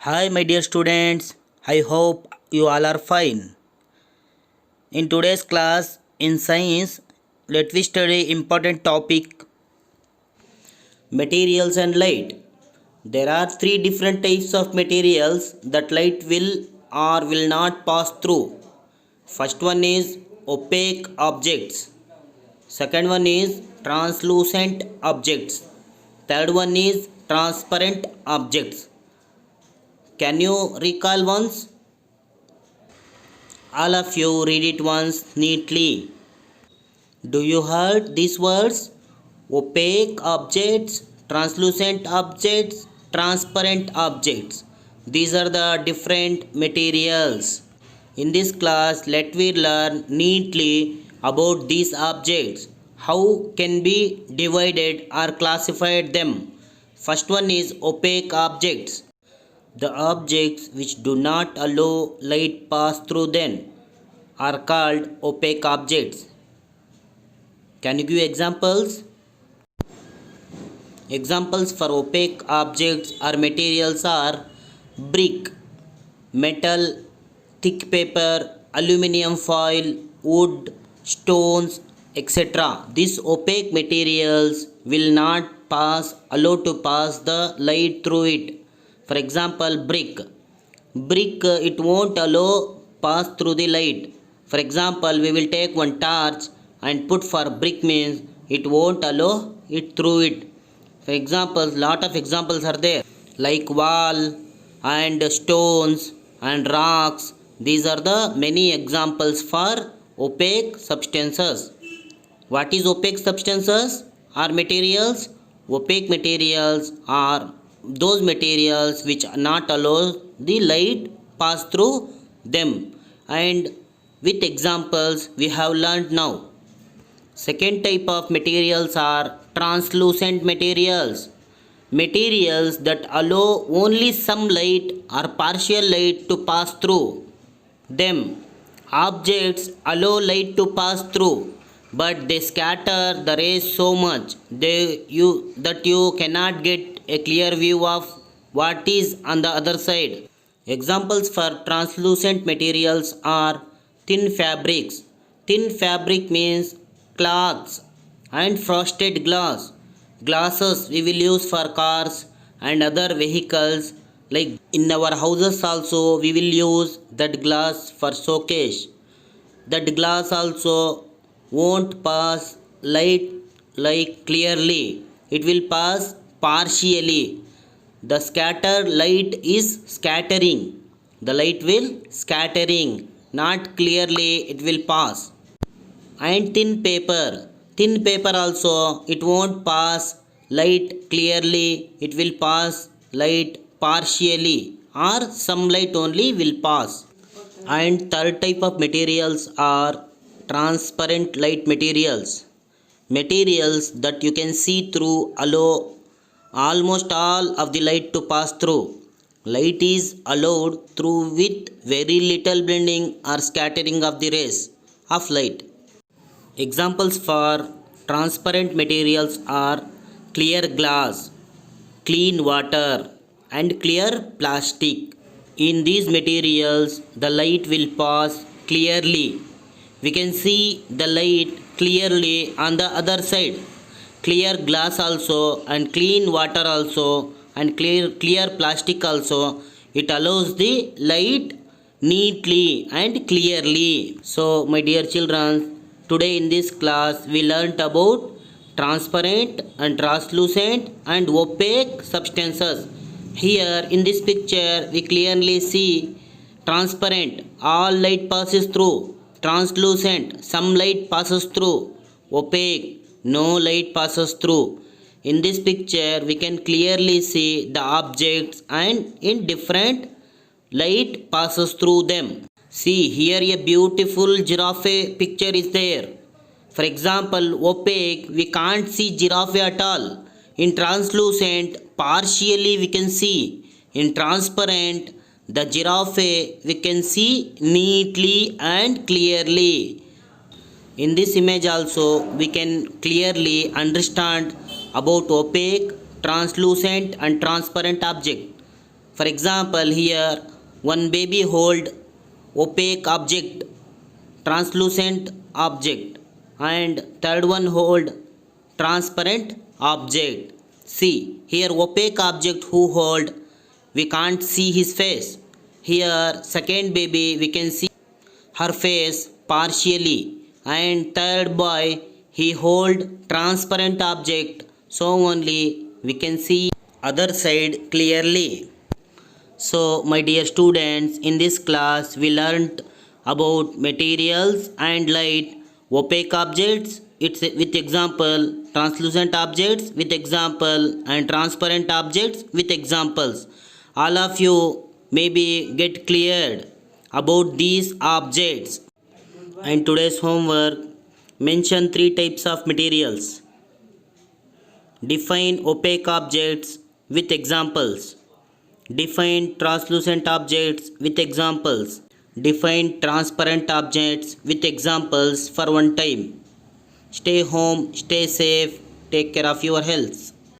Hi, my dear students. I hope you all are fine. In today's class in science, let we study important topic materials and light. There are three different types of materials that light will or will not pass through. First one is opaque objects. Second one is translucent objects. Third one is transparent objects. Can you recall once? All of you read it once neatly. Do you heard these words? Opaque objects, translucent objects, transparent objects. These are the different materials. In this class, let we learn neatly about these objects. How can be divided or classified them? First one is opaque objects. The objects which do not allow light pass through them are called opaque objects. Can you give examples? Examples for opaque objects or materials are brick, metal, thick paper, aluminium foil, wood, stones, etc. These opaque materials will not allow to pass the light through it. For example, brick. Brick it won't allow pass through the light. For example, we will take one torch and put for brick means it won't allow it through it. For examples, lot of examples are there like wall and stones and rocks. These are the many examples for opaque substances. What is opaque substances or materials? Opaque materials are those materials which not allow the light pass through them, and with examples we have learned now. Second type of materials are translucent materials. Materials that allow only some light or partial light to pass through them. Objects allow light to pass through, but they scatter the rays so much that you cannot get a clear view of what is on the other side. Examples for translucent materials are thin fabrics. Thin fabric means cloths and frosted glass. Glasses we will use for cars and other vehicles, like in our houses also we will use that glass for showcase. That glass also won't pass light like clearly, it will pass partially. The scattered light is scattering. The light will scattering, not clearly it will pass. And thin paper. Thin paper also it won't pass light clearly, it will pass light partially or some light only will pass. And third type of materials are transparent light materials. Materials that you can see through allow almost all of the light to pass through. Light is allowed through with very little blending or scattering of the rays of light. Examples for transparent materials are clear glass, clean water, and clear plastic. In these materials, the light will pass clearly. We can see the light clearly on the other side. Clear glass also and clean water also and clear plastic also, it allows the light neatly and clearly. So my dear children, today in this class we learnt about transparent and translucent and opaque substances. Here in this picture we clearly see transparent, all light passes through. Translucent, some light passes through. Opaque, no light passes through. In this picture we can clearly see the objects and in different light passes through them. See here a beautiful giraffe picture is there. For example, opaque we can't see giraffe at all. In translucent partially we can see. In transparent the giraffe we can see neatly and clearly. In this image also we can clearly understand about opaque, translucent and transparent object. For example, here one baby hold opaque object, translucent object, and third one hold transparent object. See here opaque object who hold, we can't see his face. Here second baby we can see her face partially, and third boy he hold transparent object, so only we can see other side clearly. So my dear students, in this class we learnt about materials and light, opaque objects it's with example, translucent objects with example, and transparent objects with examples. All of you maybe get cleared about these objects. And today's homework, mention three types of materials. Define opaque objects with examples. Define translucent objects with examples. Define transparent objects with examples for one time. Stay home, stay safe, take care of your health.